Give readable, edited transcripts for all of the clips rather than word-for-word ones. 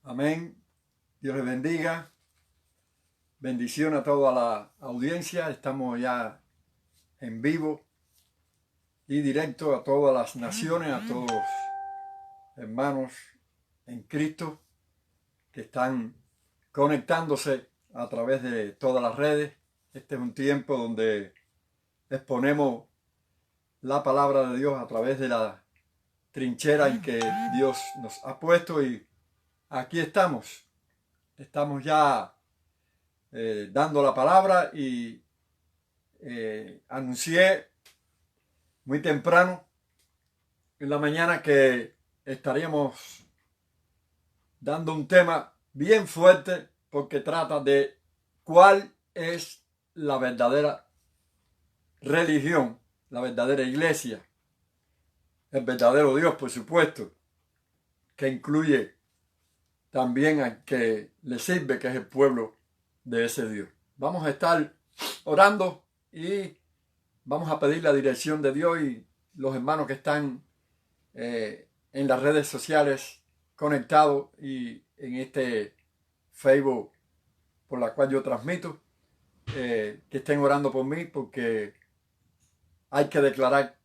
Amén. Dios les bendiga. Bendición a toda la audiencia. Estamos ya en vivo y directo a todas las naciones, a todos los hermanos en Cristo que están conectándose a través de todas las redes. Este es un tiempo donde exponemos la palabra de Dios a través de la trinchera en que Dios nos ha puesto, y aquí estamos. Estamos ya dando la palabra, y anuncié muy temprano en la mañana que estaríamos dando un tema bien fuerte, porque trata de cuál es la verdadera religión, la verdadera iglesia, el verdadero Dios, por supuesto, que incluye también al que le sirve, que es el pueblo de ese Dios. Vamos a estar orando y vamos a pedir la dirección de Dios, y los hermanos que están en las redes sociales conectados y en este Facebook por la cual yo transmito, que estén orando por mí, porque hay que declarar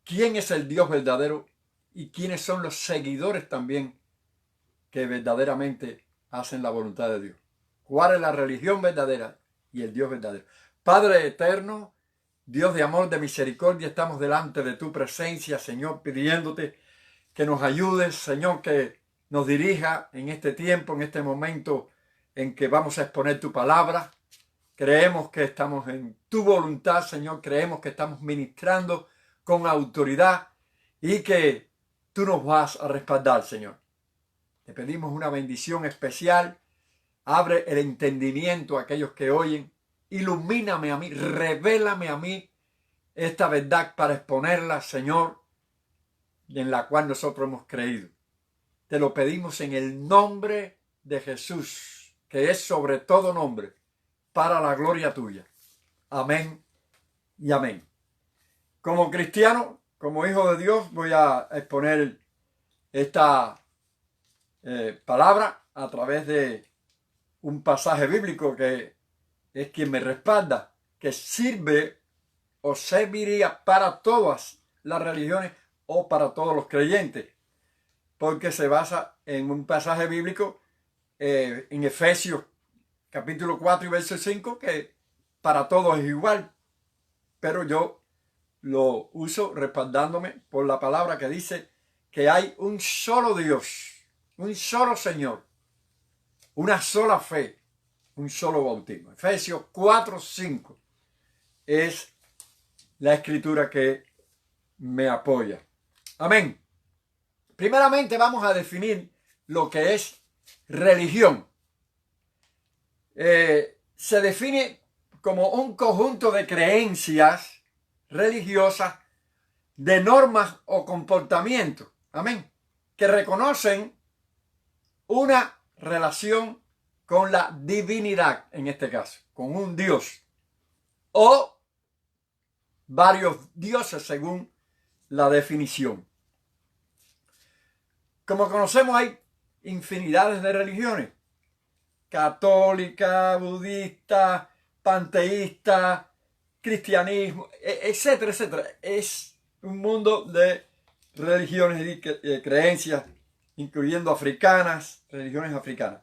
quién es el Dios verdadero y quiénes son los seguidores también que verdaderamente hacen la voluntad de Dios. ¿Cuál es la religión verdadera y el Dios verdadero? Padre eterno, Dios de amor, de misericordia, estamos delante de tu presencia, Señor, pidiéndote que nos ayudes, Señor, que nos dirija en este tiempo, en este momento en que vamos a exponer tu palabra. Creemos que estamos en tu voluntad, Señor. Creemos que estamos ministrando con autoridad y que tú nos vas a respaldar, Señor. Te pedimos una bendición especial. Abre el entendimiento a aquellos que oyen. Ilumíname a mí, revélame a mí esta verdad para exponerla, Señor, en la cual nosotros hemos creído. Te lo pedimos en el nombre de Jesús, que es sobre todo nombre, para la gloria tuya. Amén y amén. Como cristiano, como hijo de Dios, voy a exponer esta palabra a través de un pasaje bíblico que es quien me respalda, que sirve o serviría para todas las religiones o para todos los creyentes, porque se basa en un pasaje bíblico en Efesios capítulo 4 y verso 5, que para todos es igual, pero yo lo uso respaldándome por la palabra que dice que hay un solo Dios, un solo Señor, una sola fe, un solo bautismo. Efesios 4, 5 es la escritura que me apoya. Amén. Primeramente vamos a definir lo que es religión. Se define como un conjunto de creencias religiosas, de normas o comportamientos, amén, que reconocen una relación con la divinidad, en este caso, con un Dios o varios dioses según la definición. Como conocemos, hay infinidades de religiones: católica, budista, panteísta, cristianismo, etcétera, etcétera. Es un mundo de religiones y creencias, incluyendo africanas, religiones africanas.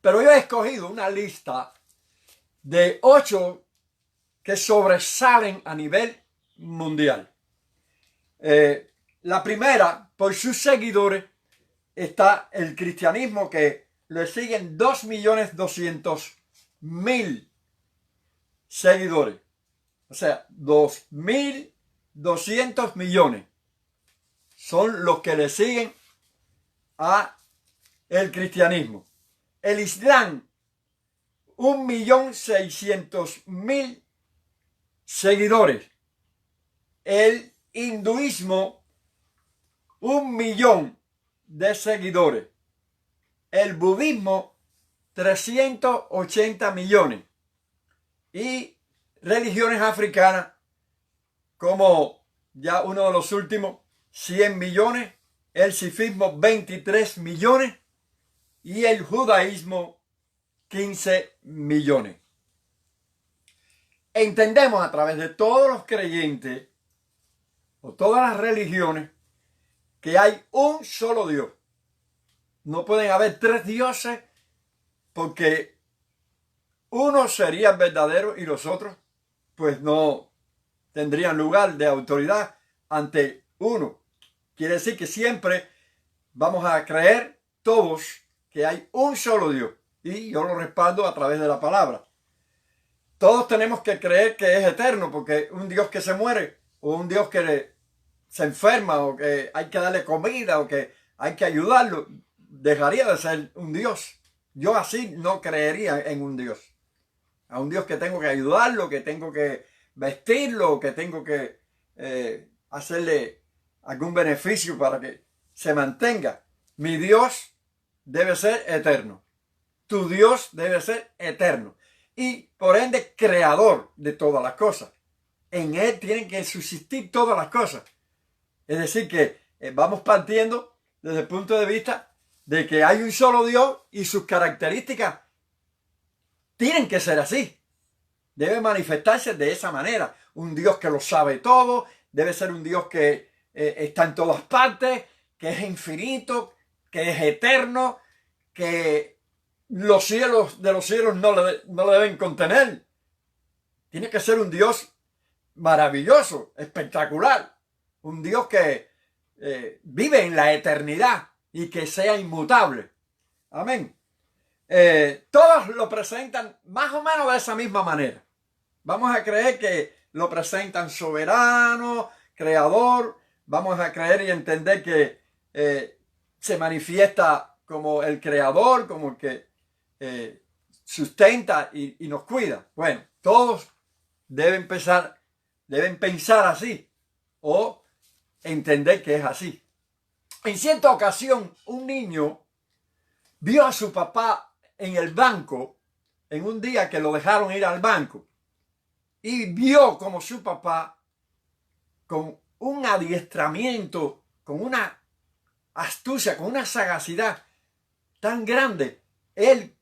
Pero yo he escogido una lista de 8 que sobresalen a nivel mundial. La primera, por sus seguidores, está el cristianismo, que le siguen 2.200.000 seguidores. O sea, 2.200 millones son los que le siguen a el cristianismo. El Islam, 1.600.000 seguidores. El hinduismo, 1 millón de seguidores. El budismo, 380 millones. Y religiones africanas, como ya uno de los últimos, 100 millones. El sifismo, 23 millones. y el judaísmo 15 millones. Entendemos a través de todos los creyentes o todas las religiones que hay un solo Dios. No pueden haber tres dioses porque uno sería el verdadero y los otros pues no tendrían lugar de autoridad ante uno. Quiere decir que siempre vamos a creer todos que hay un solo Dios. Y yo lo respaldo a través de la palabra. Todos tenemos que creer que es eterno, porque un Dios que se muere, o un Dios que se enferma, o que hay que darle comida, o que hay que ayudarlo, dejaría de ser un Dios. Yo así no creería en un Dios. A un Dios que tengo que ayudarlo, que tengo que vestirlo, que tengo que hacerle algún beneficio para que se mantenga. Mi Dios debe ser eterno. Tu Dios debe ser eterno. Y por ende creador de todas las cosas. En Él tienen que subsistir todas las cosas. Es decir que vamos partiendo desde el punto de vista de que hay un solo Dios y sus características tienen que ser así. Debe manifestarse de esa manera. Un Dios que lo sabe todo. Debe ser un Dios que está en todas partes, que es infinito, que es eterno, que los cielos de los cielos no le deben contener. Tiene que ser un Dios maravilloso, espectacular. Un Dios que vive en la eternidad y que sea inmutable. Amén. Todos lo presentan más o menos de esa misma manera. Vamos a creer que lo presentan soberano, creador. Vamos a creer y entender que se manifiesta como el creador, como el que sustenta y nos cuida. Bueno, todos deben pensar así o entender que es así. En cierta ocasión, un niño vio a su papá en el banco en un día que lo dejaron ir al banco y vio como su papá, con un adiestramiento, con una astucia, con una sagacidad tan grande, él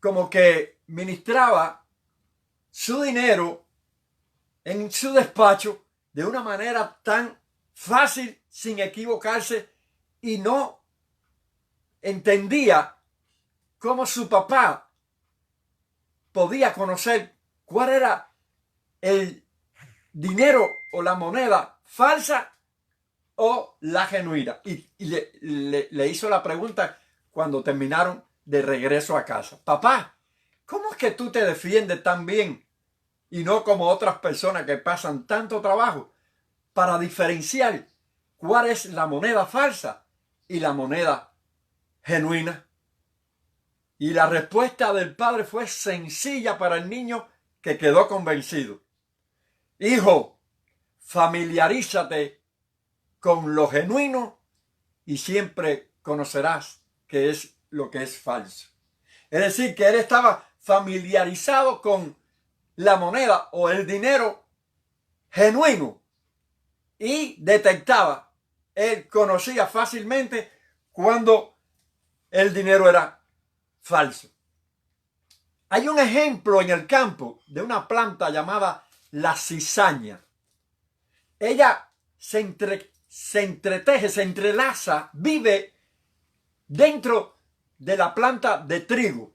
como que ministraba su dinero en su despacho de una manera tan fácil, sin equivocarse, y no entendía cómo su papá podía conocer cuál era el dinero o la moneda falsa o la genuina. Y le hizo la pregunta cuando terminaron de regreso a casa. Papá, ¿cómo es que tú te defiendes tan bien y no como otras personas que pasan tanto trabajo para diferenciar cuál es la moneda falsa y la moneda genuina? Y la respuesta del padre fue sencilla para el niño, que quedó convencido. Hijo, familiarízate con lo genuino y siempre conocerás qué es lo que es falso. Es decir, que él estaba familiarizado con la moneda o el dinero genuino y detectaba, él conocía fácilmente cuando el dinero era falso. Hay un ejemplo en el campo de una planta llamada la cizaña. Ella se entreteje, se entrelaza, vive dentro de la planta de trigo.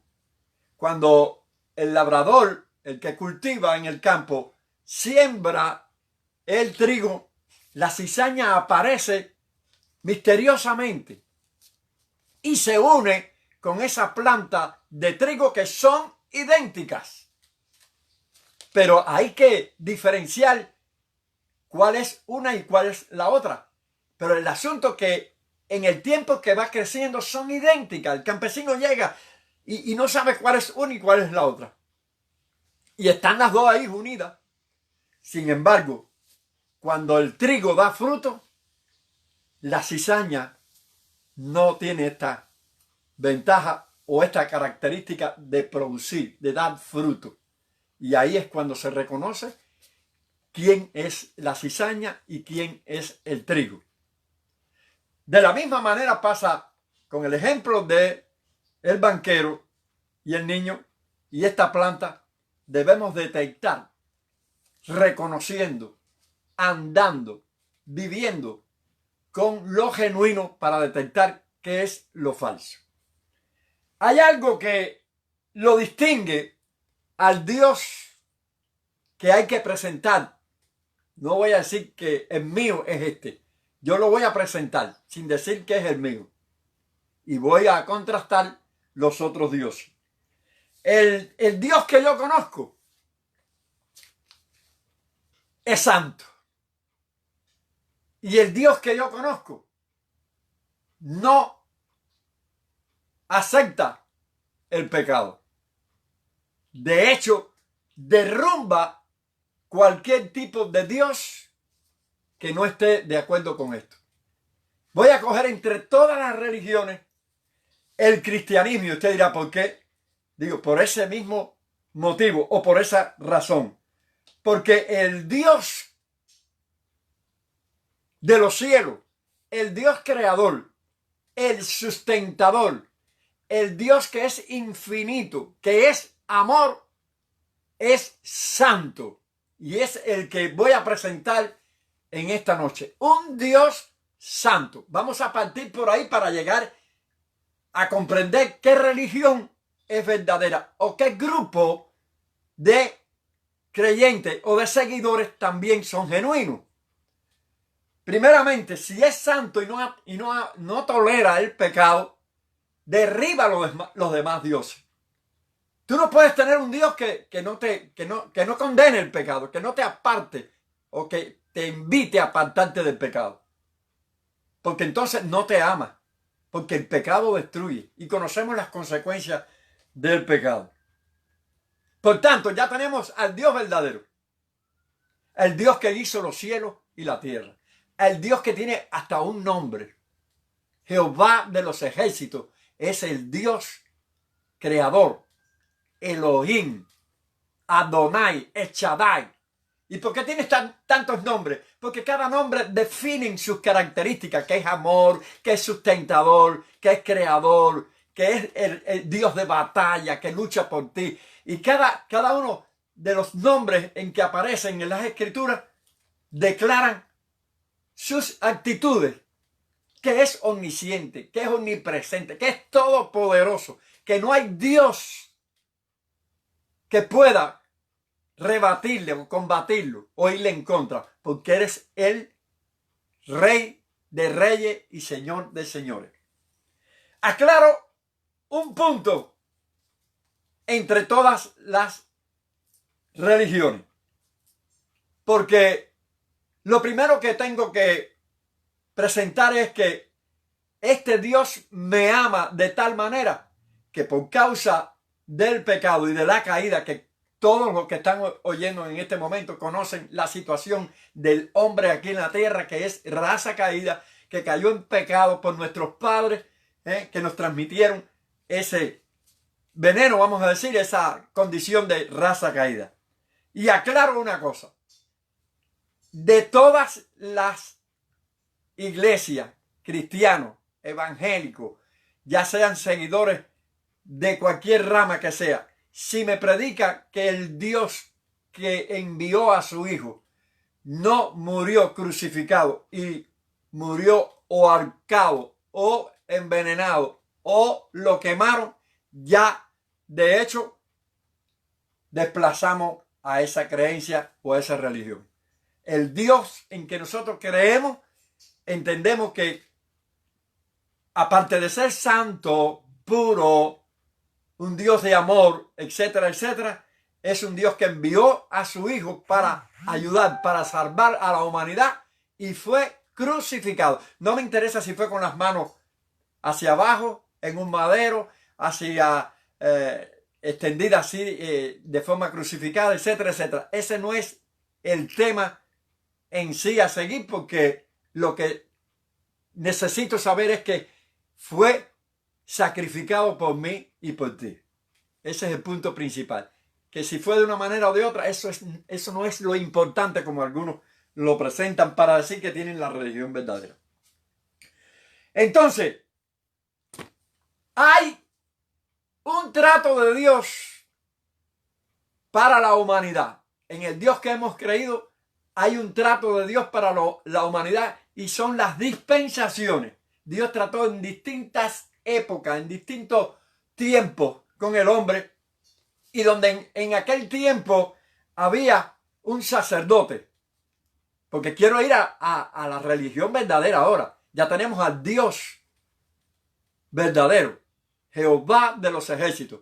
Cuando el labrador, el que cultiva en el campo, siembra el trigo, la cizaña aparece misteriosamente y se une con esa planta de trigo, que son idénticas. Pero hay que diferenciar cuál es una y cuál es la otra. Pero el asunto que en el tiempo que va creciendo son idénticas. El campesino llega y no sabe cuál es una y cuál es la otra. Y están las dos ahí unidas. Sin embargo, cuando el trigo da fruto, la cizaña no tiene esta ventaja o esta característica de producir, de dar fruto. Y ahí es cuando se reconoce quién es la cizaña y quién es el trigo. De la misma manera pasa con el ejemplo de el banquero y el niño y esta planta, debemos detectar, reconociendo, andando, viviendo con lo genuino para detectar qué es lo falso. Hay algo que lo distingue al Dios que hay que presentar. No voy a decir que el mío es este. Yo lo voy a presentar sin decir que es el mío. Y voy a contrastar los otros dioses. El Dios que yo conozco es santo. Y el Dios que yo conozco no acepta el pecado. De hecho, derrumba cualquier tipo de Dios que no esté de acuerdo con esto. Voy a coger entre todas las religiones el cristianismo. Y usted dirá, ¿por qué? Digo, por ese mismo motivo o por esa razón. Porque el Dios de los cielos, el Dios creador, el sustentador, el Dios que es infinito, que es amor, es santo. Y es el que voy a presentar en esta noche. Un Dios santo. Vamos a partir por ahí para llegar a comprender qué religión es verdadera o qué grupo de creyentes o de seguidores también son genuinos. Primeramente, si es santo y no tolera el pecado, derriba los demás dioses. Tú no puedes tener un Dios que no condene el pecado, que no te aparte o que te invite a apartarte del pecado. Porque entonces no te ama, porque el pecado destruye y conocemos las consecuencias del pecado. Por tanto, ya tenemos al Dios verdadero, el Dios que hizo los cielos y la tierra, el Dios que tiene hasta un nombre. Jehová de los ejércitos es el Dios creador, Elohim, Adonai, Echadai. ¿Y por qué tiene tantos nombres? Porque cada nombre define sus características, que es amor, que es sustentador, que es creador, que es el Dios de batalla, que lucha por ti. Y cada uno de los nombres en que aparecen en las Escrituras declaran sus actitudes, que es omnisciente, que es omnipresente, que es todopoderoso, que no hay Dios que pueda rebatirle o combatirlo o irle en contra, porque eres el Rey de reyes y Señor de señores. Aclaro un punto entre todas las religiones, porque lo primero que tengo que presentar es que este Dios me ama de tal manera que por causa del pecado y de la caída, que todos los que están oyendo en este momento conocen la situación del hombre aquí en la tierra, que es raza caída, que cayó en pecado por nuestros padres, que nos transmitieron ese veneno, vamos a decir, esa condición de raza caída. Y aclaro una cosa: de todas las iglesias, cristianos, evangélicos, ya sean seguidores de cualquier rama que sea, si me predica que el Dios que envió a su Hijo no murió crucificado y murió o ahorcado o envenenado o lo quemaron, ya de hecho desplazamos a esa creencia o a esa religión. El Dios en que nosotros creemos, entendemos que aparte de ser santo, puro, un Dios de amor, etcétera, etcétera, es un Dios que envió a su Hijo para ayudar, para salvar a la humanidad, y fue crucificado. No me interesa si fue con las manos hacia abajo, en un madero, hacia extendida así, de forma crucificada, etcétera, etcétera. Ese no es el tema en sí a seguir, porque lo que necesito saber es que fue sacrificado por mí y por ti. Ese es el punto principal. Que si fue de una manera o de otra, eso no es lo importante como algunos lo presentan para decir que tienen la religión verdadera. Entonces, Hay un trato de Dios para la humanidad. En el Dios que hemos creído hay un trato de Dios para la humanidad y son las dispensaciones. Dios trató en distintas épocas, en distintos tiempos con el hombre, y donde en aquel tiempo había un sacerdote. Porque quiero ir a la religión verdadera ahora. Ya tenemos al Dios verdadero, Jehová de los ejércitos,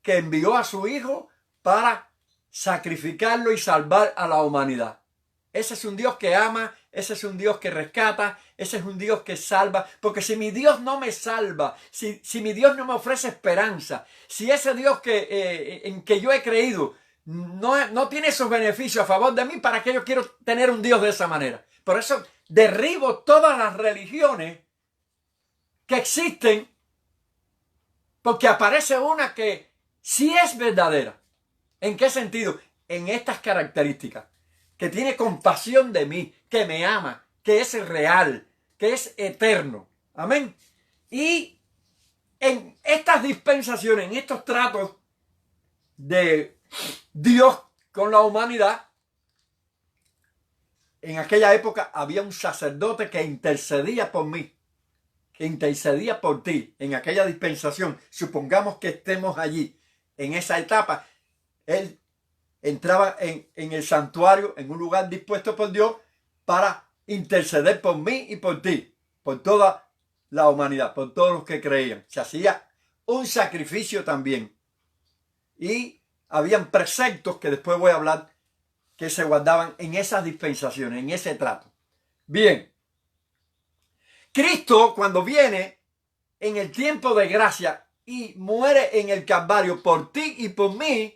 que envió a su Hijo para sacrificarlo y salvar a la humanidad. Ese es un Dios que ama, ese es un Dios que rescata, ese es un Dios que salva. Porque si mi Dios no me salva, si mi Dios no me ofrece esperanza, si ese Dios en que yo he creído no tiene esos beneficios a favor de mí, ¿para qué yo quiero tener un Dios de esa manera? Por eso derribo todas las religiones que existen, porque aparece una que sí es verdadera. ¿En qué sentido? En estas características. Que tiene compasión de mí, que me ama, que es real, que es eterno. Amén. Y en estas dispensaciones, en estos tratos de Dios con la humanidad, en aquella época había un sacerdote que intercedía por mí, que intercedía por ti. En aquella dispensación, supongamos que estemos allí, en esa etapa, él entraba en el santuario, en un lugar dispuesto por Dios, para interceder por mí y por ti, por toda la humanidad, por todos los que creían. Se hacía un sacrificio también. Y habían preceptos que después voy a hablar que se guardaban en esas dispensaciones, en ese trato. Bien. Cristo, cuando viene en el tiempo de gracia y muere en el Calvario por ti y por mí,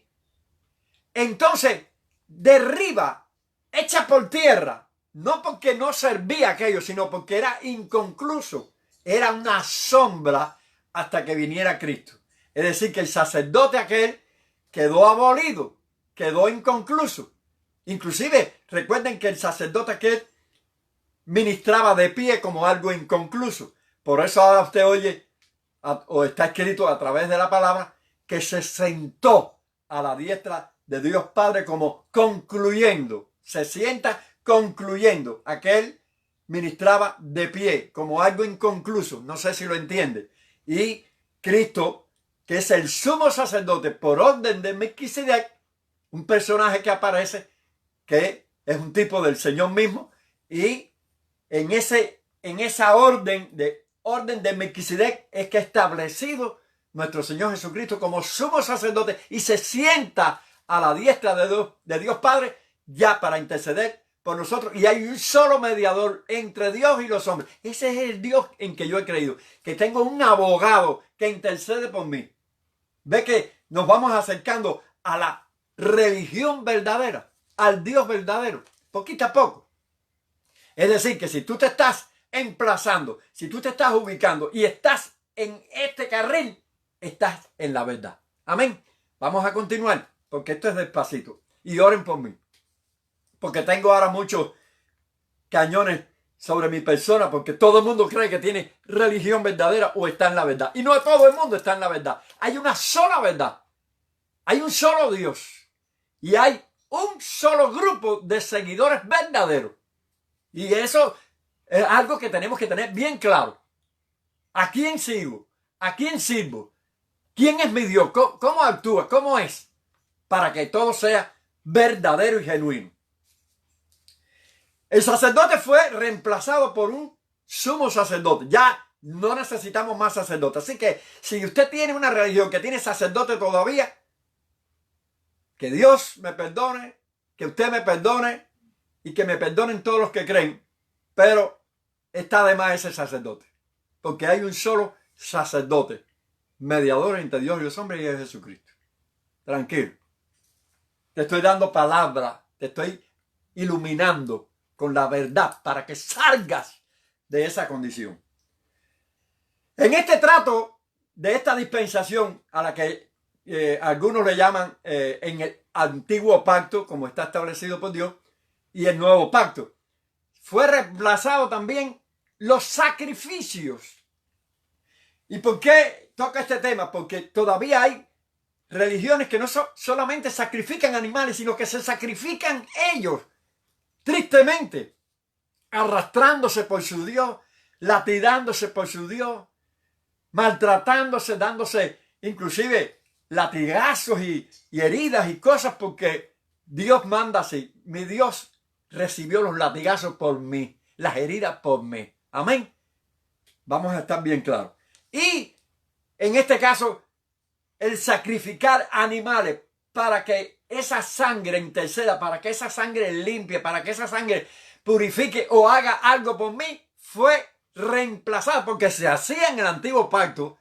entonces derriba, echa por tierra, no porque no servía aquello, sino porque era inconcluso, era una sombra hasta que viniera Cristo. Es decir, que el sacerdote aquel quedó abolido, quedó inconcluso. Inclusive, recuerden que el sacerdote aquel ministraba de pie como algo inconcluso. Por eso ahora usted oye, o está escrito a través de la palabra, que se sentó a la diestra de Dios Padre como concluyendo. Se sienta concluyendo. Aquel ministraba de pie como algo inconcluso. No sé si lo entiende. Y Cristo, que es el sumo sacerdote por orden de Melquisedec, un personaje que aparece, que es un tipo del Señor mismo, y en esa orden de Melquisedec es que ha establecido nuestro Señor Jesucristo como sumo sacerdote y se sienta a la diestra de Dios Padre ya para interceder por nosotros. Y hay un solo mediador entre Dios y los hombres. Ese es el Dios en que yo he creído. Que tengo un abogado que intercede por mí. Ve que nos vamos acercando a la religión verdadera, al Dios verdadero, poquito a poco. Es decir, que si tú te estás emplazando, si tú te estás ubicando y estás en este carril, estás en la verdad. Amén. Vamos a continuar, porque esto es despacito. Y oren por mí. Porque tengo ahora muchos cañones sobre mi persona, porque todo el mundo cree que tiene religión verdadera o está en la verdad. Y no todo el mundo está en la verdad. Hay una sola verdad. Hay un solo Dios. Y hay un solo grupo de seguidores verdaderos. Y eso es algo que tenemos que tener bien claro. ¿A quién sigo? ¿A quién sirvo? ¿Quién es mi Dios? ¿Cómo actúa? ¿Cómo es? Para que todo sea verdadero y genuino. El sacerdote fue reemplazado por un sumo sacerdote. Ya no necesitamos más sacerdotes. Así que si usted tiene una religión que tiene sacerdote todavía, que Dios me perdone, que usted me perdone y que me perdonen todos los que creen. Pero está de más ese sacerdote. Porque hay un solo sacerdote, mediador entre Dios y los hombres, y es Jesucristo. Tranquilo. Te estoy dando palabra, te estoy iluminando con la verdad para que salgas de esa condición. En este trato de esta dispensación a la que algunos le llaman en el antiguo pacto, como está establecido por Dios, y el nuevo pacto, fue reemplazado también los sacrificios. ¿Y por qué toca este tema? Porque todavía hay religiones que no solamente sacrifican animales, sino que se sacrifican ellos, tristemente, arrastrándose por su Dios, latigándose por su Dios, maltratándose, dándose inclusive latigazos y heridas y cosas, porque Dios manda así. Mi Dios recibió los latigazos por mí, las heridas por mí. Amén. Vamos a estar bien claros. Y en este caso, el sacrificar animales para que esa sangre interceda, para que esa sangre limpie, para que esa sangre purifique o haga algo por mí, fue reemplazado, porque se hacía en el antiguo pacto,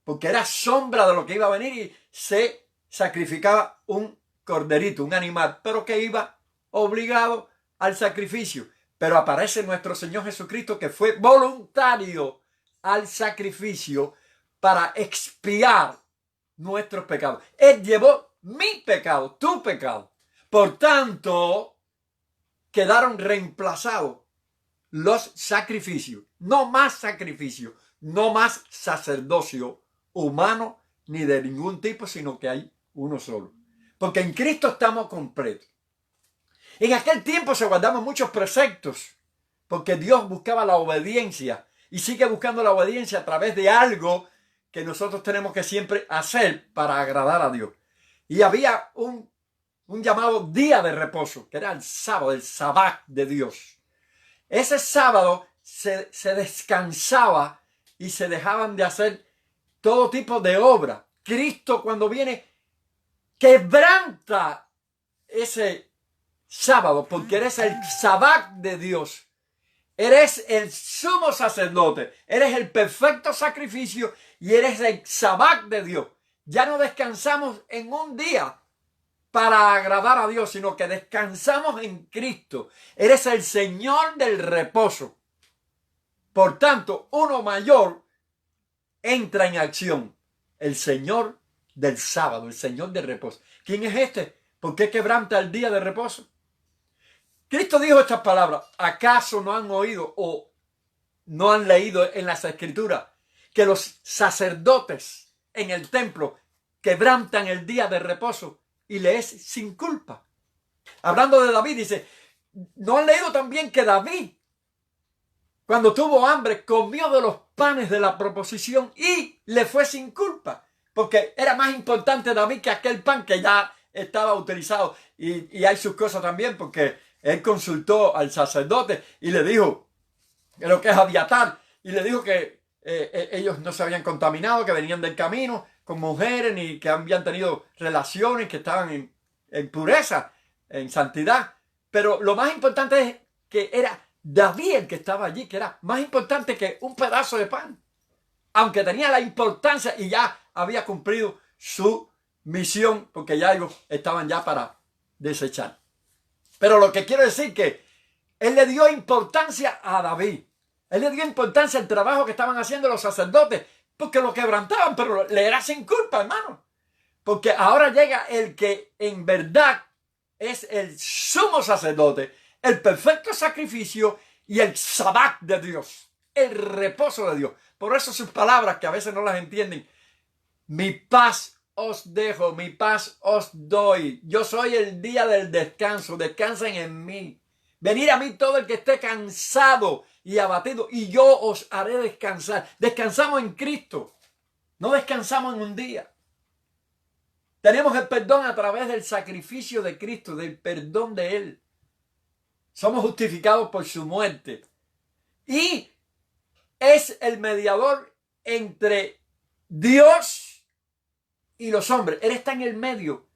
porque era sombra de lo que iba a venir, y se sacrificaba un corderito, un animal, pero que iba obligado al sacrificio. Pero aparece nuestro Señor Jesucristo, que fue voluntario al sacrificio para expiar nuestros pecados. Él llevó mi pecado, tu pecado. Por tanto, quedaron reemplazados los sacrificios. No más sacrificio, no más sacerdocio humano ni de ningún tipo, sino que hay uno solo. Porque en Cristo estamos completos. En aquel tiempo se guardaban muchos preceptos, porque Dios buscaba la obediencia y sigue buscando la obediencia a través de algo que nosotros tenemos que siempre hacer para agradar a Dios. Y había un llamado día de reposo, que era el sábado, el sabbat de Dios. Ese sábado se descansaba y se dejaban de hacer todo tipo de obra. Cristo, cuando viene, quebranta ese sábado, porque eres el sabbat de Dios. Eres el sumo sacerdote, eres el perfecto sacrificio y eres el sabbat de Dios. Ya no descansamos en un día para agradar a Dios, sino que descansamos en Cristo. Eres el Señor del reposo. Por tanto, uno mayor entra en acción. El Señor del sábado, el Señor del reposo. ¿Quién es este? ¿Por qué quebranta el día de reposo? Cristo dijo estas palabras. ¿Acaso no han oído o no han leído en las Escrituras que los sacerdotes en el templo quebrantan el día de reposo y le es sin culpa? Hablando de David, dice, ¿no han leído también que David, cuando tuvo hambre, comió de los panes de la proposición y le fue sin culpa? Porque era más importante David que aquel pan que ya estaba utilizado. Y hay sus cosas también, porque él consultó al sacerdote y le dijo, lo que es Abiatar, y le dijo que ellos no se habían contaminado, que venían del camino con mujeres, ni que habían tenido relaciones, que estaban en pureza, en santidad. Pero lo más importante es que era David el que estaba allí, que era más importante que un pedazo de pan, aunque tenía la importancia y ya había cumplido su misión, porque ya ellos estaban ya para desechar. Pero lo que quiero decir que él le dio importancia a David. Él le dio importancia al trabajo que estaban haciendo los sacerdotes, porque lo quebrantaban, pero le era sin culpa, hermano. Porque ahora llega el que en verdad es el sumo sacerdote, el perfecto sacrificio y el sabbat de Dios, el reposo de Dios. Por eso sus palabras, que a veces no las entienden, mi paz os dejo, mi paz os doy. Yo soy el día del descanso, descansen en mí. Venid a mí todo el que esté cansado y abatido, y yo os haré descansar. Descansamos en Cristo, no descansamos en un día. Tenemos el perdón a través del sacrificio de Cristo, del perdón de Él. Somos justificados por su muerte. Y es el mediador entre Dios y los hombres. Él está en el medio,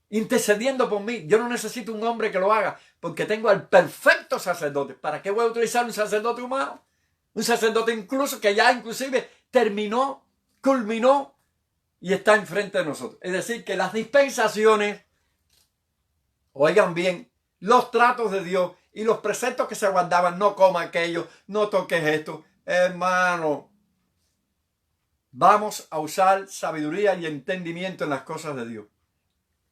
intercediendo por mí. Yo no necesito un hombre que lo haga, porque tengo al perfecto sacerdote. ¿Para qué voy a utilizar un sacerdote humano? Un sacerdote incluso que ya inclusive terminó, culminó y está enfrente de nosotros. Es decir, que las dispensaciones, oigan bien, los tratos de Dios y los preceptos que se guardaban, no coma aquello, no toques esto, hermano. Vamos a usar sabiduría y entendimiento en las cosas de Dios.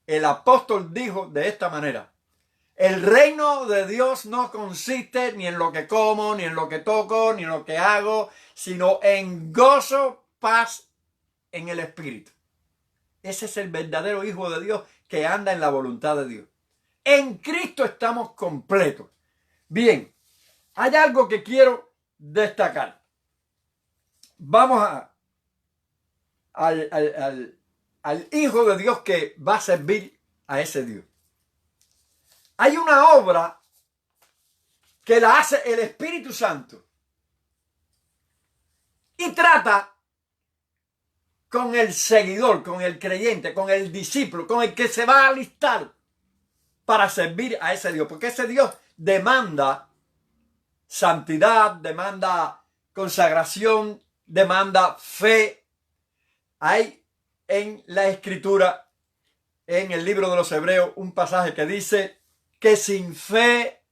El apóstol dijo de esta manera: El reino de Dios no consiste ni en lo que como, ni en lo que toco, ni en lo que hago, sino en gozo, paz en el Espíritu. Ese es el verdadero Hijo de Dios que anda en la voluntad de Dios. En Cristo estamos completos. Bien, hay algo que quiero destacar. Vamos al Hijo de Dios que va a servir a ese Dios. Hay una obra que la hace el Espíritu Santo y trata con el seguidor, con el creyente, con el discípulo, con el que se va a alistar para servir a ese Dios. Porque ese Dios demanda santidad, demanda consagración, demanda fe. Hay en la Escritura, en el libro de los Hebreos, un pasaje que dice que sin fe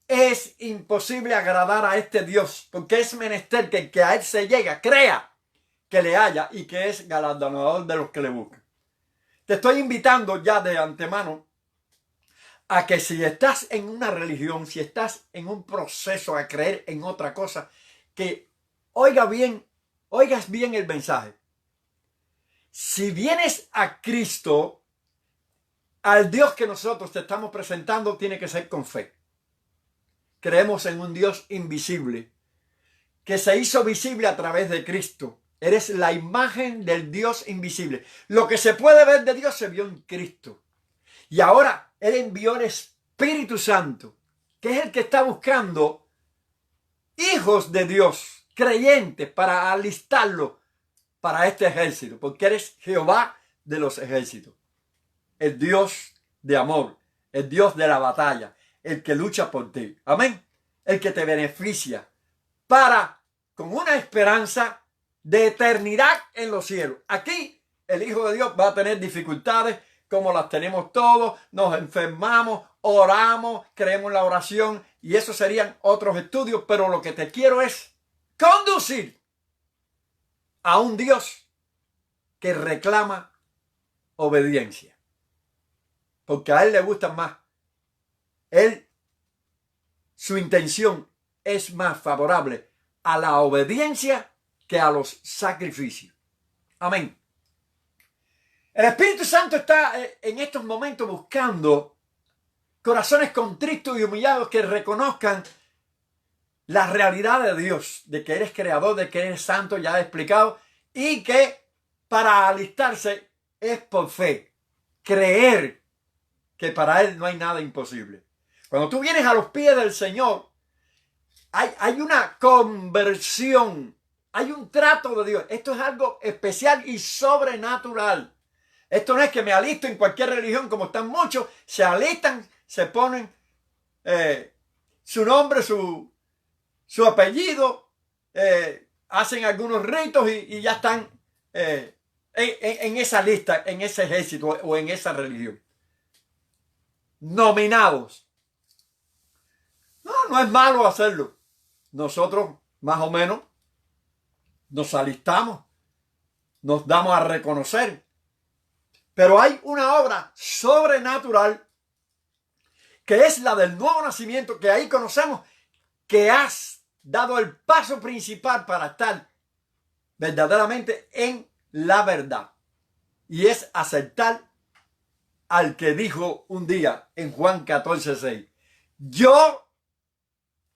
es imposible agradar a este Dios, porque es menester que el que a él se llega crea que le haya y que es galardonador de los que le buscan. Te estoy invitando ya de antemano a que si estás en una religión, si estás en un proceso a creer en otra cosa, que oigas bien el mensaje. Si vienes a Cristo, al Dios que nosotros te estamos presentando, tiene que ser con fe. Creemos en un Dios invisible, que se hizo visible a través de Cristo. Eres la imagen del Dios invisible. Lo que se puede ver de Dios se vio en Cristo. Y ahora Él envió el Espíritu Santo, que es el que está buscando hijos de Dios, creyentes, para alistarlo para este ejército. Porque eres Jehová de los ejércitos. El Dios de amor, el Dios de la batalla, el que lucha por ti. Amén. El que te beneficia para, con una esperanza de eternidad en los cielos. Aquí el Hijo de Dios va a tener dificultades como las tenemos todos. Nos enfermamos, oramos, creemos en la oración y eso serían otros estudios. Pero lo que te quiero es conducir a un Dios que reclama obediencia. Porque a Él le gusta más. Su intención es más favorable a la obediencia que a los sacrificios. Amén. El Espíritu Santo está en estos momentos buscando corazones contritos y humillados que reconozcan la realidad de Dios, de que eres creador, de que eres santo, ya he explicado, y que para alistarse es por fe, creer que para Él no hay nada imposible. Cuando tú vienes a los pies del Señor, hay una conversión, hay un trato de Dios. Esto es algo especial y sobrenatural. Esto no es que me alisto en cualquier religión, como están muchos, se alistan, se ponen su nombre, su apellido, hacen algunos ritos y ya están en esa lista, en ese ejército o en esa religión. Nominados. No es malo hacerlo. Nosotros, más o menos, nos alistamos, nos damos a reconocer. Pero hay una obra sobrenatural que es la del nuevo nacimiento, que ahí conocemos que has dado el paso principal para estar verdaderamente en la verdad. Y es aceptar al que dijo un día en Juan 14:6. Yo,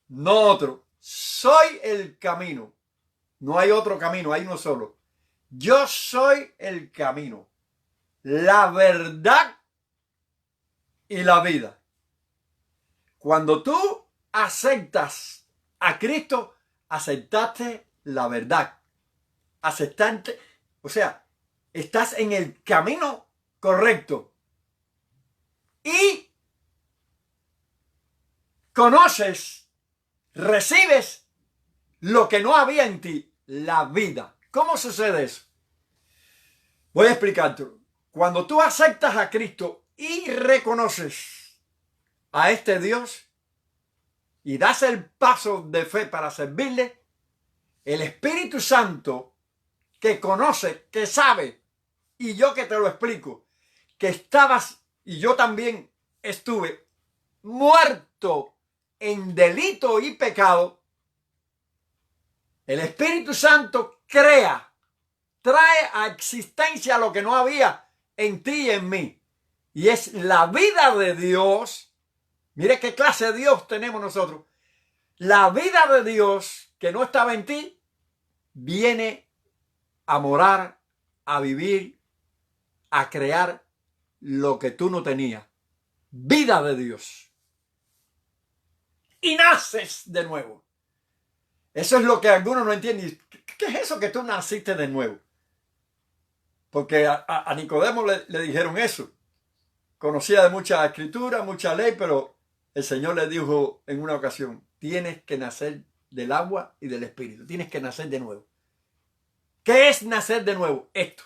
no otro, soy el camino. No hay otro camino, hay uno solo. Yo soy el camino, la verdad y la vida. Cuando tú aceptas a Cristo, aceptaste la verdad. Aceptaste, o sea, estás en el camino correcto. Y conoces, recibes lo que no había en ti, la vida. ¿Cómo sucede eso? Voy a explicarte. Cuando tú aceptas a Cristo y reconoces a este Dios y das el paso de fe para servirle, el Espíritu Santo que conoce, que sabe, y yo que te lo explico, que estabas y yo también estuve muerto en delito y pecado, el Espíritu Santo crea, trae a existencia lo que no había en ti y en mí. Y es la vida de Dios. Mire qué clase de Dios tenemos nosotros. La vida de Dios que no estaba en ti viene a morar, a vivir, a crear lo que tú no tenías. Vida de Dios. Y naces de nuevo. Eso es lo que algunos no entienden. ¿Qué es eso que tú naciste de nuevo? Porque a Nicodemo le dijeron eso. Conocía de mucha escritura, mucha ley, pero el Señor le dijo en una ocasión, tienes que nacer del agua y del Espíritu. Tienes que nacer de nuevo. ¿Qué es nacer de nuevo? Esto.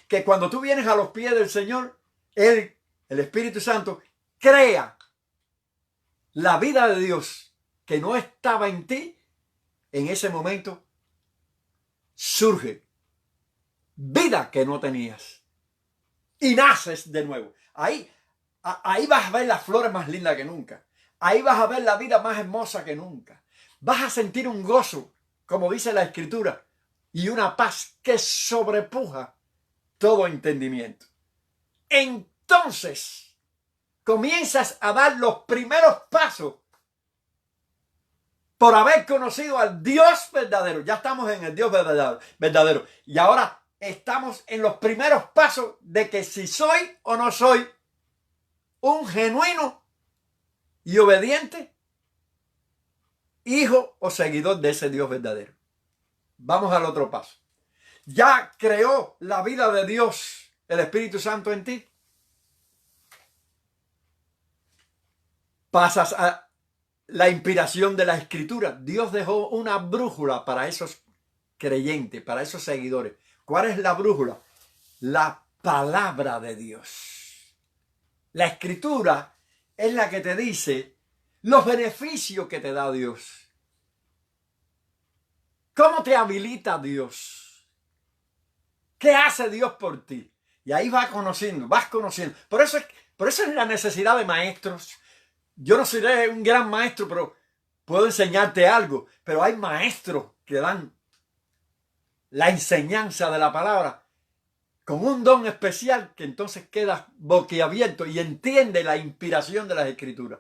Que cuando tú vienes a los pies del Señor, Él, el Espíritu Santo, crea la vida de Dios que no estaba en ti. En ese momento surge vida que no tenías y naces de nuevo. Ahí vas a ver las flores más lindas que nunca. Ahí vas a ver la vida más hermosa que nunca. Vas a sentir un gozo, como dice la Escritura, y una paz que sobrepuja todo entendimiento. Entonces comienzas a dar los primeros pasos por haber conocido al Dios verdadero. Ya estamos en el Dios verdadero. Y ahora estamos en los primeros pasos de que si soy o no soy un genuino y obediente hijo o seguidor de ese Dios verdadero. Vamos al otro paso. Ya creó la vida de Dios, el Espíritu Santo en ti. Pasas a la inspiración de la Escritura. Dios dejó una brújula para esos creyentes, para esos seguidores. ¿Cuál es la brújula? La palabra de Dios. La Escritura es la que te dice los beneficios que te da Dios. ¿Cómo te habilita Dios? ¿Qué hace Dios por ti? Y ahí vas conociendo. Por eso es la necesidad de maestros. Yo no seré un gran maestro, pero puedo enseñarte algo. Pero hay maestros que dan la enseñanza de la palabra con un don especial que entonces quedas boquiabierto y entiende la inspiración de las Escrituras.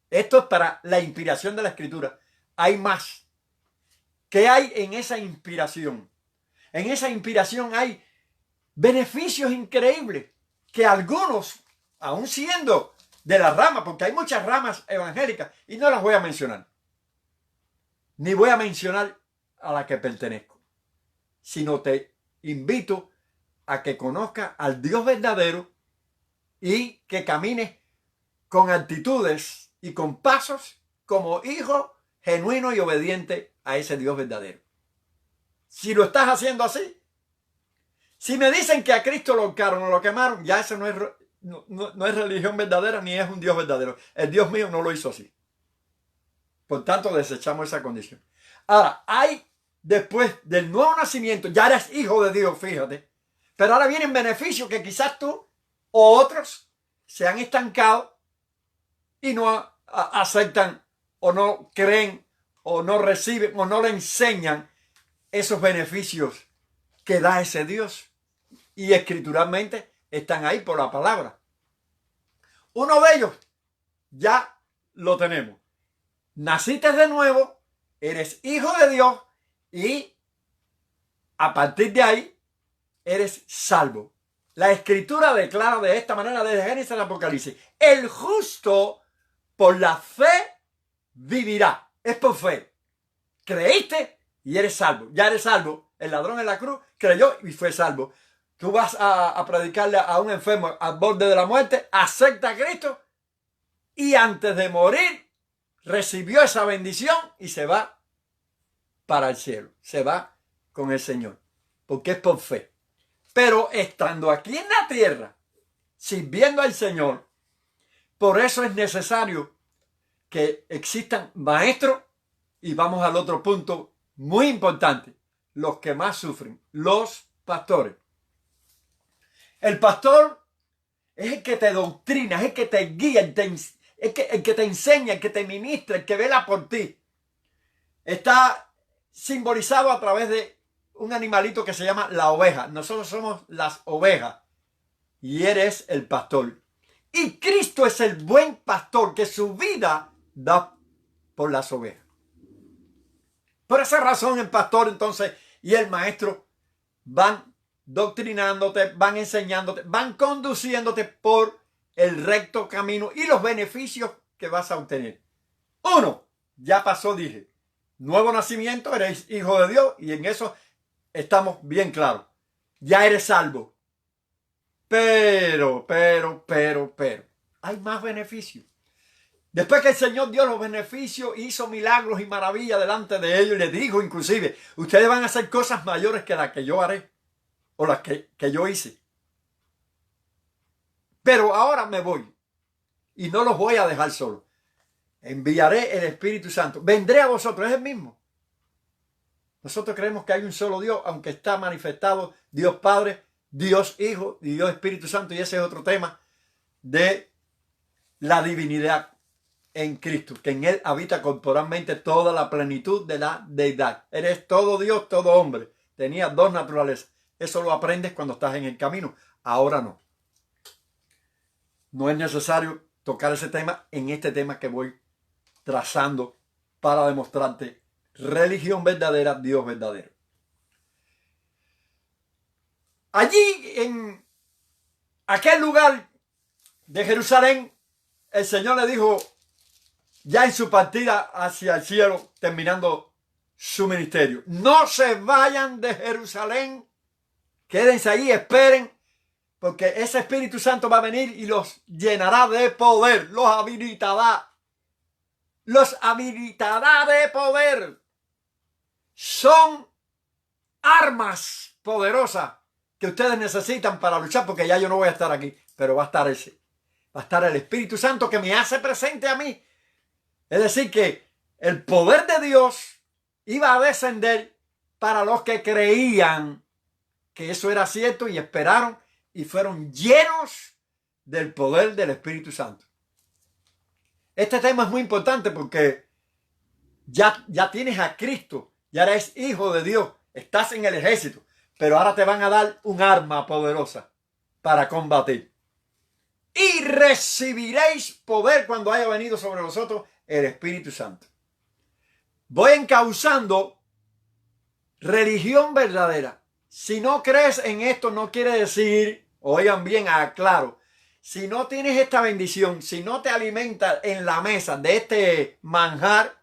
Esto es para la inspiración de la Escritura. Hay más. ¿Qué hay en esa inspiración? En esa inspiración hay beneficios increíbles que algunos, aun siendo de la rama, porque hay muchas ramas evangélicas y no las voy a mencionar, ni voy a mencionar a la que pertenezco, sino te invito a que conozcas al Dios verdadero y que camines con actitudes y con pasos como hijo genuino y obediente a ese Dios verdadero. Si lo estás haciendo así, si me dicen que a Cristo lo ahorcaron o lo quemaron, ya eso no es religión verdadera ni es un Dios verdadero. El Dios mío no lo hizo así. Por tanto, desechamos esa condición. Ahora, hay después del nuevo nacimiento, ya eres hijo de Dios, fíjate. Pero ahora vienen beneficios que quizás tú o otros se han estancado y no aceptan o no creen o no reciben o no le enseñan esos beneficios que da ese Dios. Y escrituralmente están ahí por la palabra. Uno de ellos ya lo tenemos. Naciste de nuevo, eres hijo de Dios y a partir de ahí eres salvo. La Escritura declara de esta manera desde Génesis al Apocalipsis: el justo por la fe vivirá. Es por fe. Creíste y eres salvo. Ya eres salvo. El ladrón en la cruz creyó y fue salvo. Tú vas a predicarle a un enfermo al borde de la muerte, acepta a Cristo y antes de morir recibió esa bendición y se va para el cielo. Se va con el Señor. Porque es por fe. Pero estando aquí en la tierra, sirviendo al Señor, por eso es necesario que existan maestros. Y vamos al otro punto muy importante. Los que más sufren, los pastores. El pastor es el que te doctrina, es el que te guía, el que te enseña, el que te ministra, el que vela por ti, está simbolizado a través de un animalito que se llama la oveja. Nosotros somos las ovejas y eres el pastor. Y Cristo es el buen pastor que su vida da por las ovejas. Por esa razón el pastor entonces y el maestro van doctrinándote, van enseñándote, van conduciéndote por el recto camino y los beneficios que vas a obtener. Uno, ya pasó, dije, nuevo nacimiento, eres hijo de Dios y en eso estamos bien claros. Ya eres salvo. Pero, hay más beneficios. Después que el Señor dio los beneficios, hizo milagros y maravillas delante de ellos y les dijo inclusive, ustedes van a hacer cosas mayores que las que yo haré o las que yo hice. Pero ahora me voy y no los voy a dejar solos. Enviaré el Espíritu Santo. Vendré a vosotros, es el mismo. Nosotros creemos que hay un solo Dios, aunque está manifestado Dios Padre, Dios Hijo y Dios Espíritu Santo. Y ese es otro tema de la divinidad en Cristo, que en Él habita corporalmente toda la plenitud de la deidad. Eres todo Dios, todo hombre. Tenías dos naturalezas. Eso lo aprendes cuando estás en el camino. Ahora no. No es necesario tocar ese tema en este tema que voy trazando para demostrarte religión verdadera, Dios verdadero. Allí en aquel lugar de Jerusalén, el Señor le dijo, ya en su partida hacia el cielo, terminando su ministerio, no se vayan de Jerusalén, quédense ahí, esperen, porque ese Espíritu Santo va a venir y los llenará de poder, los habilitará de poder. Son armas poderosas que ustedes necesitan para luchar, porque ya yo no voy a estar aquí, pero va a estar el Espíritu Santo que me hace presente a mí. Es decir, que el poder de Dios iba a descender para los que creían que eso era cierto y esperaron y fueron llenos del poder del Espíritu Santo. Este tema es muy importante porque ya tienes a Cristo, ya eres hijo de Dios, estás en el ejército, pero ahora te van a dar un arma poderosa para combatir. Y recibiréis poder cuando haya venido sobre vosotros el Espíritu Santo. Voy encauzando religión verdadera. Si no crees en esto, no quiere decir, oigan bien, aclaro, si no tienes esta bendición, si no te alimentas en la mesa de este manjar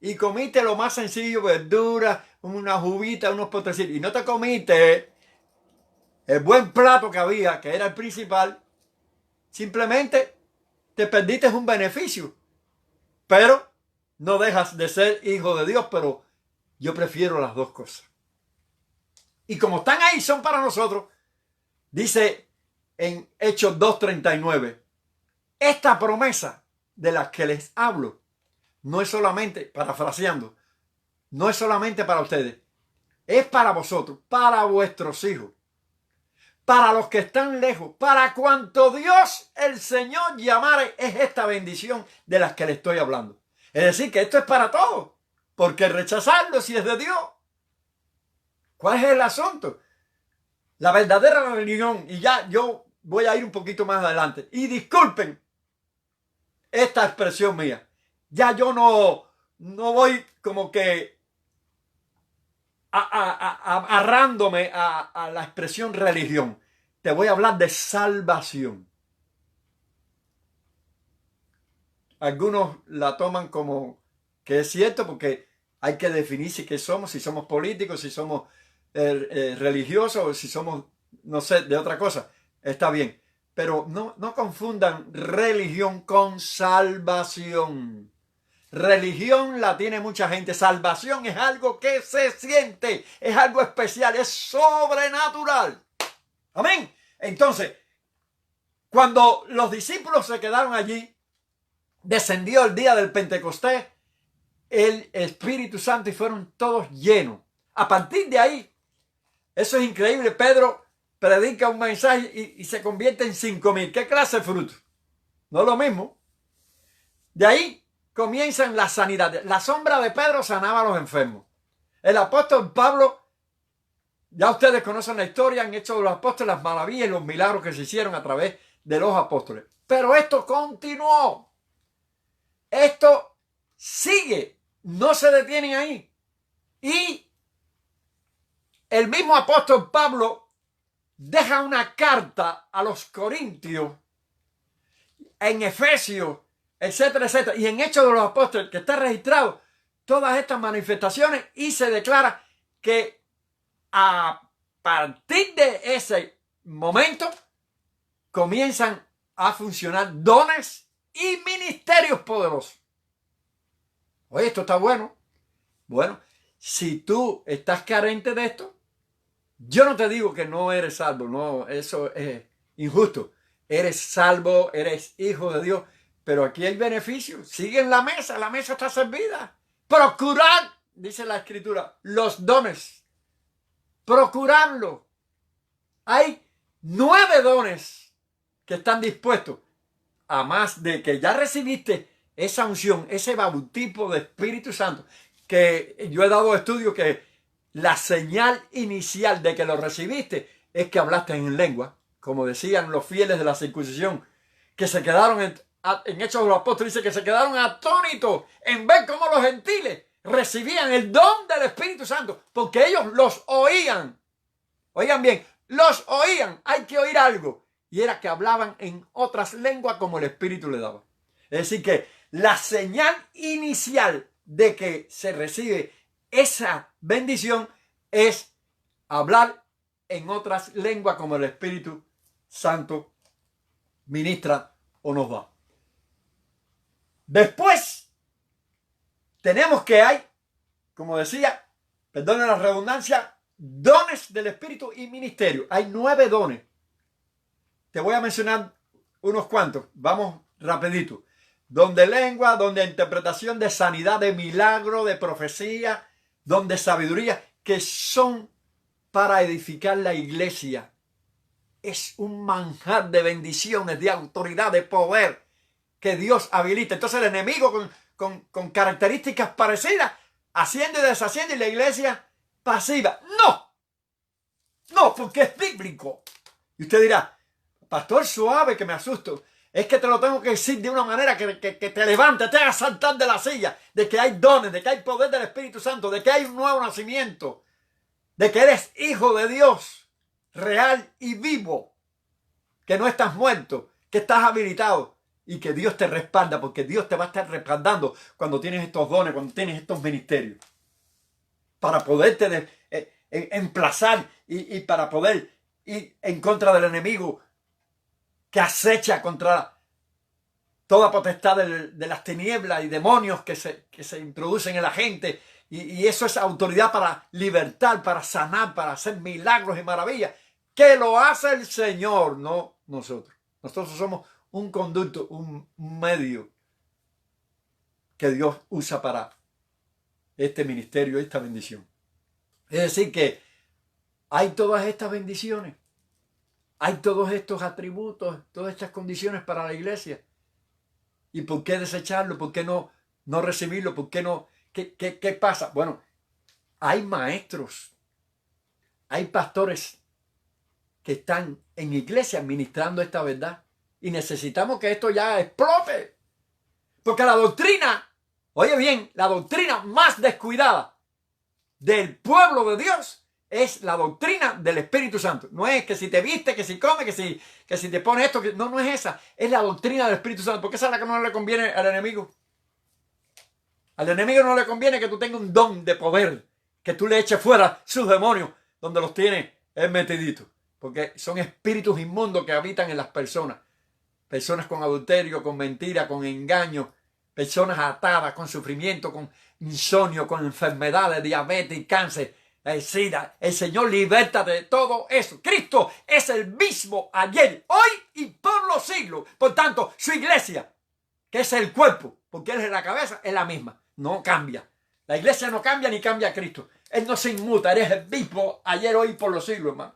y comiste lo más sencillo, verduras, unas uvitas, unos postrecitos, y no te comiste el buen plato que había, que era el principal, simplemente te perdiste un beneficio. Pero no dejas de ser hijo de Dios, pero yo prefiero las dos cosas. Y como están ahí, son para nosotros. Dice en Hechos 2:39, esta promesa de la que les hablo no es solamente, parafraseando, no es solamente para ustedes, es para vosotros, para vuestros hijos, para los que están lejos, para cuanto Dios el Señor llamare, es esta bendición de las que le estoy hablando. Es decir, que esto es para todos, porque rechazarlo si es de Dios. ¿Cuál es el asunto? La verdadera religión, y ya yo voy a ir un poquito más adelante, y disculpen esta expresión mía, ya yo no voy como que agarrándome a la expresión religión. Te voy a hablar de salvación. Algunos la toman como que es cierto porque hay que definir si somos políticos, si somos religiosos o si somos, no sé, de otra cosa. Está bien. Pero no confundan religión con salvación. Religión la tiene mucha gente. Salvación es algo que se siente, es algo especial, es sobrenatural. Amén. Entonces, cuando los discípulos se quedaron allí, descendió el día del Pentecostés, el Espíritu Santo y fueron todos llenos. A partir de ahí, eso es increíble. Pedro predica un mensaje y se convierte en 5,000. ¿Qué clase de fruto? No es lo mismo. De ahí comienzan las sanidades. La sombra de Pedro sanaba a los enfermos. El apóstol Pablo, ya ustedes conocen la historia, han hecho de los apóstoles las maravillas y los milagros que se hicieron a través de los apóstoles. Pero esto continuó. Esto sigue. No se detienen ahí. Y el mismo apóstol Pablo deja una carta a los Corintios, en Efesios, etcétera, etcétera, y en Hechos de los Apóstoles, que está registrado todas estas manifestaciones, y se declara que a partir de ese momento comienzan a funcionar dones y ministerios poderosos. Oye, esto está bueno. Bueno, si tú estás carente de esto, yo no te digo que no eres salvo, no, eso es injusto. Eres salvo, eres hijo de Dios, pero aquí hay beneficios. Sigue en la mesa está servida. Procurad, dice la Escritura, los dones. Procurarlo. Hay 9 dones que están dispuestos, a más de que ya recibiste esa unción, ese bautismo de Espíritu Santo, que yo he dado estudio que la señal inicial de que lo recibiste es que hablaste en lengua, como decían los fieles de la circuncisión, que se quedaron en Hechos de los Apóstoles, dice que se quedaron atónitos en ver cómo los gentiles recibían el don del Espíritu Santo, porque ellos los oían. Oigan bien, los oían. Hay que oír algo. Y era que hablaban en otras lenguas como el Espíritu le daba. Es decir que la señal inicial de que se recibe esa bendición es hablar en otras lenguas como el Espíritu Santo ministra o nos da. Después tenemos que hay, como decía, perdone la redundancia, dones del Espíritu y ministerio. Hay 9 dones. Te voy a mencionar unos cuantos. Vamos rapidito. Don de lengua, don de interpretación, de sanidad, de milagro, de profecía, don de sabiduría, que son para edificar la iglesia. Es un manjar de bendiciones, de autoridad, de poder que Dios habilita. Entonces el enemigo con características parecidas, haciendo y deshaciendo, y la iglesia pasiva. No, porque es bíblico. Y usted dirá, pastor, suave, que me asusto. Es que te lo tengo que decir de una manera que te levante, te haga saltar de la silla, de que hay dones, de que hay poder del Espíritu Santo, de que hay un nuevo nacimiento, de que eres hijo de Dios, real y vivo, que no estás muerto, que estás habilitado y que Dios te respalda, porque Dios te va a estar respaldando cuando tienes estos dones, cuando tienes estos ministerios, para poderte emplazar y para poder ir en contra del enemigo que acecha contra toda potestad de las tinieblas y demonios que se introducen en la gente. Y eso es autoridad para libertar, para sanar, para hacer milagros y maravillas, que lo hace el Señor, no nosotros. Nosotros somos un conducto, un medio que Dios usa para este ministerio, esta bendición. Es decir que hay todas estas bendiciones. Hay todos estos atributos, todas estas condiciones para la iglesia. ¿Y por qué desecharlo? ¿Por qué no recibirlo? ¿Por qué no? ¿Qué pasa? Bueno, hay maestros, hay pastores que están en iglesia ministrando esta verdad. Y necesitamos que esto ya explote. Porque la doctrina, oye bien, la doctrina más descuidada del pueblo de Dios es la doctrina del Espíritu Santo. No es que si te viste, que si come, que si te pone esto. No es esa. Es la doctrina del Espíritu Santo. Porque esa es la que no le conviene al enemigo. Al enemigo no le conviene que tú tengas un don de poder. Que tú le eches fuera sus demonios donde los tiene él metidito. Porque son espíritus inmundos que habitan en las personas. Personas con adulterio, con mentira, con engaño. Personas atadas, con sufrimiento, con insomnio, con enfermedades, diabetes y cáncer. SIDA. El Señor liberta de todo eso. Cristo es el mismo ayer, hoy y por los siglos. Por tanto, su iglesia, que es el cuerpo, porque Él es la cabeza, es la misma. No cambia. La iglesia no cambia ni cambia a Cristo. Él no se inmuta. Él es el mismo ayer, hoy y por los siglos, hermano.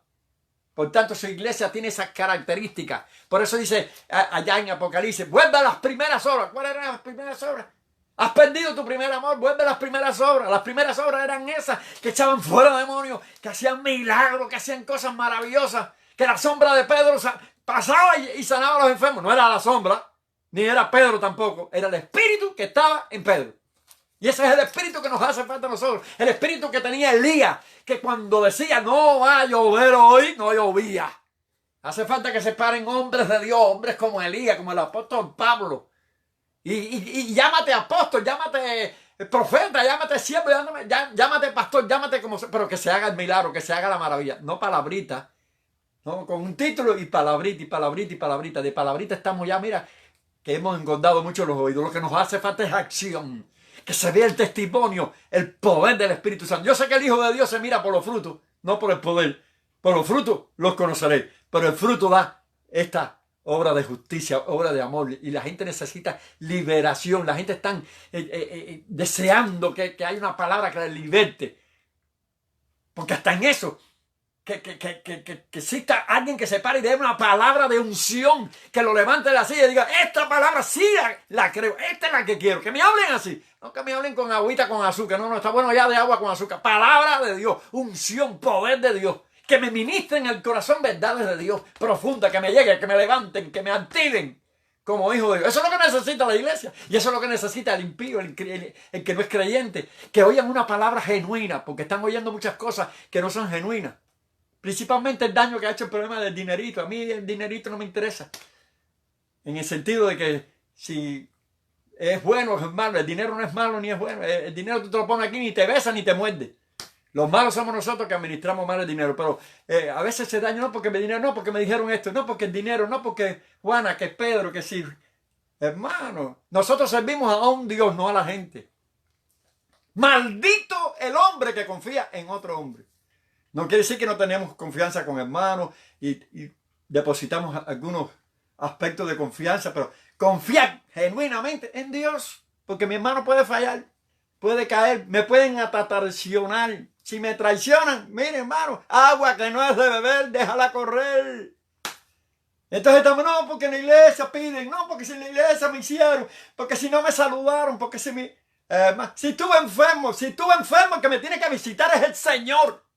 Por tanto, su iglesia tiene esas características. Por eso dice allá en Apocalipsis, vuelve a las primeras obras. ¿Cuáles eran las primeras obras? Has perdido tu primer amor, vuelve a las primeras obras. Las primeras obras eran esas que echaban fuera demonios, que hacían milagros, que hacían cosas maravillosas, que la sombra de Pedro pasaba y sanaba a los enfermos. No era la sombra, ni era Pedro tampoco, era el espíritu que estaba en Pedro. Y ese es el espíritu que nos hace falta a nosotros. El espíritu que tenía Elías, que cuando decía no va a llover hoy, no llovía. Hace falta que se paren hombres de Dios, hombres como Elías, como el apóstol Pablo. Y llámate apóstol, llámate profeta, llámate siervo, llámate pastor, llámate como sea, pero que se haga el milagro, que se haga la maravilla. No palabrita, no con un título y palabrita y palabrita y palabrita. De palabrita estamos ya, mira, que hemos engordado mucho los oídos. Lo que nos hace falta es acción. Que se vea el testimonio, el poder del Espíritu Santo. Yo sé que el Hijo de Dios se mira por los frutos, no por el poder. Por los frutos los conoceréis. Pero el fruto da esta obra de justicia, obra de amor. Y la gente necesita liberación. La gente está deseando que haya una palabra que la liberte. Porque hasta en eso, que exista alguien que se pare y dé una palabra de unción, que lo levante de la silla y diga, esta palabra sí la creo, esta es la que quiero, que me hablen así, no que me hablen con agüita con azúcar, no, está bueno ya de agua con azúcar, palabra de Dios, unción, poder de Dios, que me ministren en el corazón verdades de Dios profundas, que me lleguen, que me levanten, que me activen como hijo de Dios. Eso es lo que necesita la iglesia y eso es lo que necesita el impío, el que no es creyente, que oigan una palabra genuina, porque están oyendo muchas cosas que no son genuinas. Principalmente el daño que ha hecho el problema del dinerito. A mí el dinerito no me interesa. En el sentido de que si es bueno o es malo, el dinero no es malo ni es bueno. El dinero tú te lo pones aquí, ni te besa ni te muerde. Los malos somos nosotros que administramos mal el dinero. Pero a veces se daña no porque me dinero, no porque me dijeron esto, no porque el dinero, no porque Juana, que Pedro, que sí. Hermano, nosotros servimos a un Dios, no a la gente. Maldito el hombre que confía en otro hombre. No quiere decir que no tenemos confianza con hermanos y depositamos algunos aspectos de confianza, pero confiar genuinamente en Dios, porque mi hermano puede fallar, puede caer, me pueden hasta traicionar. Si me traicionan, mire hermano, agua que no es de beber, déjala correr. Entonces estamos, no, porque en la iglesia piden, no, porque si en la iglesia me hicieron, porque si no me saludaron, porque si estuve enfermo, que me tiene que visitar es el Señor.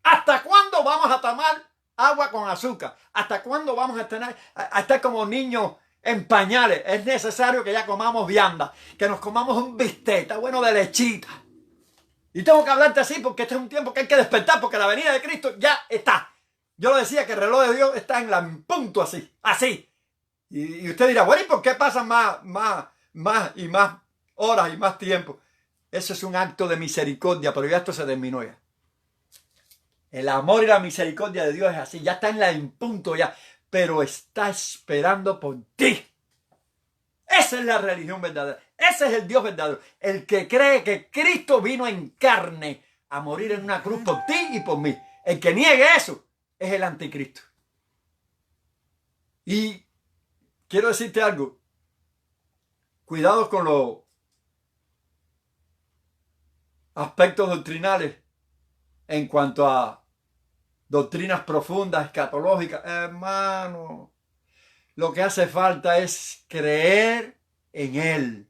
¿Hasta cuándo vamos a tomar agua con azúcar? ¿Hasta cuándo vamos a estar como niños en pañales? Es necesario que ya comamos vianda, que nos comamos un bistec, está bueno de lechita. Y tengo que hablarte así porque este es un tiempo que hay que despertar, porque la venida de Cristo ya está. Yo lo decía que el reloj de Dios está en punto así. Y usted dirá, bueno, ¿y por qué pasan más y más horas y más tiempo? Eso es un acto de misericordia, pero ya esto se terminó ya. El amor y la misericordia de Dios es así, ya está en punto ya, pero está esperando por ti. Esa es la religión verdadera, ese es el Dios verdadero, el que cree que Cristo vino en carne a morir en una cruz por ti y por mí. El que niegue eso es el anticristo. Y quiero decirte algo, cuidado con los aspectos doctrinales en cuanto a doctrinas profundas, escatológicas. Hermano, lo que hace falta es creer en Él,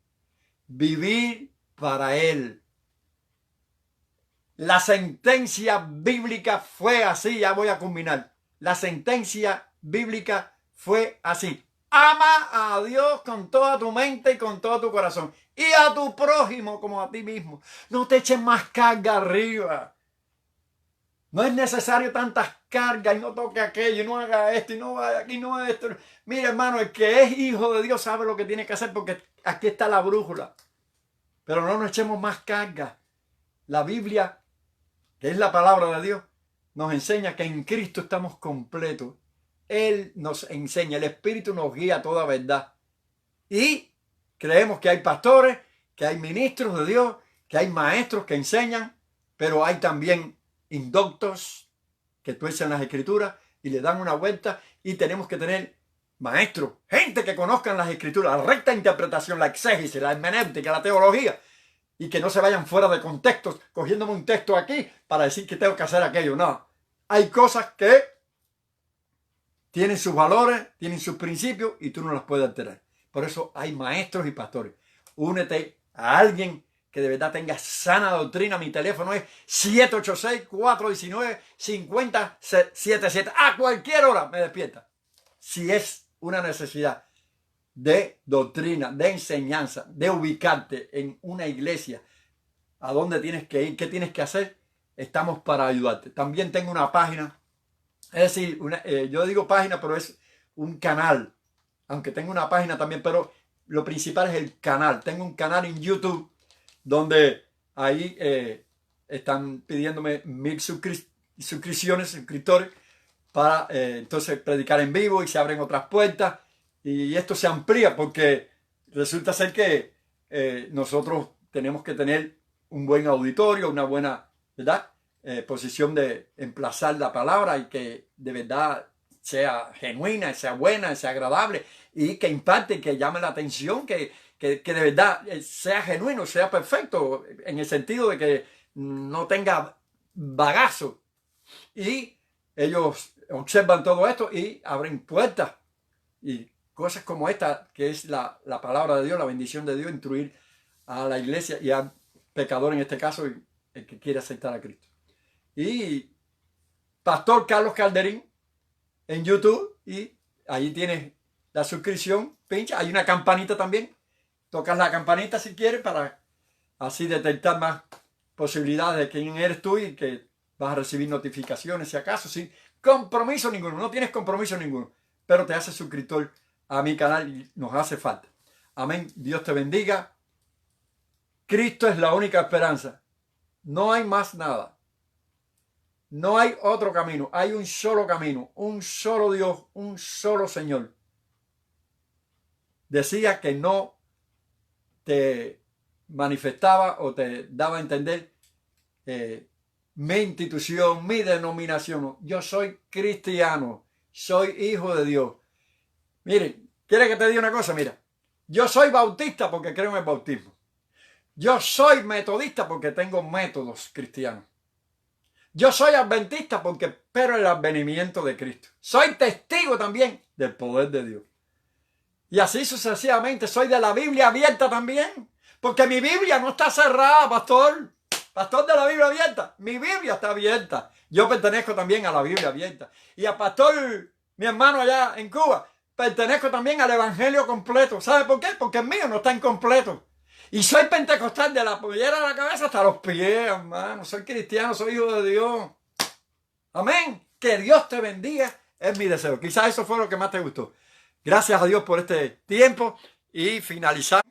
vivir para Él. La sentencia bíblica fue así, ya voy a culminar. La sentencia bíblica fue así. Ama a Dios con toda tu mente y con todo tu corazón. Y a tu prójimo como a ti mismo. No te eches más carga arriba. No es necesario tantas cargas y no toque aquello y no haga esto y no vaya aquí, no haga esto. Mira, hermano, el que es hijo de Dios sabe lo que tiene que hacer porque aquí está la brújula. Pero no nos echemos más cargas. La Biblia, que es la palabra de Dios, nos enseña que en Cristo estamos completos. Él nos enseña, el Espíritu nos guía a toda verdad. Y creemos que hay pastores, que hay ministros de Dios, que hay maestros que enseñan, pero hay también indoctos que tuercen las escrituras y le dan una vuelta, y tenemos que tener maestros, gente que conozcan las escrituras, la recta interpretación, la exégesis, la hermenéutica, la teología, y que no se vayan fuera de contextos, cogiéndome un texto aquí para decir que tengo que hacer aquello. No, hay cosas que tienen sus valores, tienen sus principios y tú no los puedes alterar. Por eso hay maestros y pastores. Únete a alguien que de verdad tenga sana doctrina. Mi teléfono es 786-419-5077. A cualquier hora me despierta. Si es una necesidad de doctrina, de enseñanza, de ubicarte en una iglesia, a dónde tienes que ir, qué tienes que hacer, estamos para ayudarte. También tengo una página, es decir, yo digo página, pero es un canal, aunque tengo una página también, pero lo principal es el canal. Tengo un canal en YouTube donde ahí están pidiéndome 1000 suscriptores, para entonces predicar en vivo, y se abren otras puertas y esto se amplía, porque resulta ser que nosotros tenemos que tener un buen auditorio, una buena, ¿verdad? Posición de emplazar la palabra, y que de verdad sea genuina, sea buena, sea agradable, y que impacte, que llame la atención, que de verdad sea genuino, sea perfecto, en el sentido de que no tenga bagazo. Y ellos observan todo esto y abren puertas, y cosas como esta, que es la palabra de Dios, la bendición de Dios, instruir a la iglesia y al pecador en este caso, el que quiere aceptar a Cristo. Y Pastor Carlos Calderín en YouTube, y ahí tienes la suscripción, pincha, hay una campanita también, tocas la campanita si quieres, para así detectar más posibilidades de quién eres tú, y que vas a recibir notificaciones si acaso, sin compromiso ninguno, no tienes compromiso ninguno, pero te haces suscriptor a mi canal y nos hace falta. Amén, Dios te bendiga. Cristo es la única esperanza, no hay más nada. No hay otro camino, hay un solo camino, un solo Dios, un solo Señor. Decía que no te manifestaba o te daba a entender mi institución, mi denominación. Yo soy cristiano, soy hijo de Dios. Miren, ¿quiere que te diga una cosa? Mira, yo soy bautista porque creo en el bautismo. Yo soy metodista porque tengo métodos cristianos. Yo soy adventista porque espero el advenimiento de Cristo. Soy testigo también del poder de Dios. Y así sucesivamente. Soy de la Biblia abierta también, porque mi Biblia no está cerrada, pastor. Pastor de la Biblia abierta. Mi Biblia está abierta. Yo pertenezco también a la Biblia abierta. Y a pastor, mi hermano allá en Cuba, pertenezco también al Evangelio completo. ¿Sabe por qué? Porque el mío no está incompleto. Y soy pentecostal de la pollera de la cabeza hasta los pies, hermano. Soy cristiano, soy hijo de Dios. Amén. Que Dios te bendiga es mi deseo. Quizás eso fue lo que más te gustó. Gracias a Dios por este tiempo, y finalizar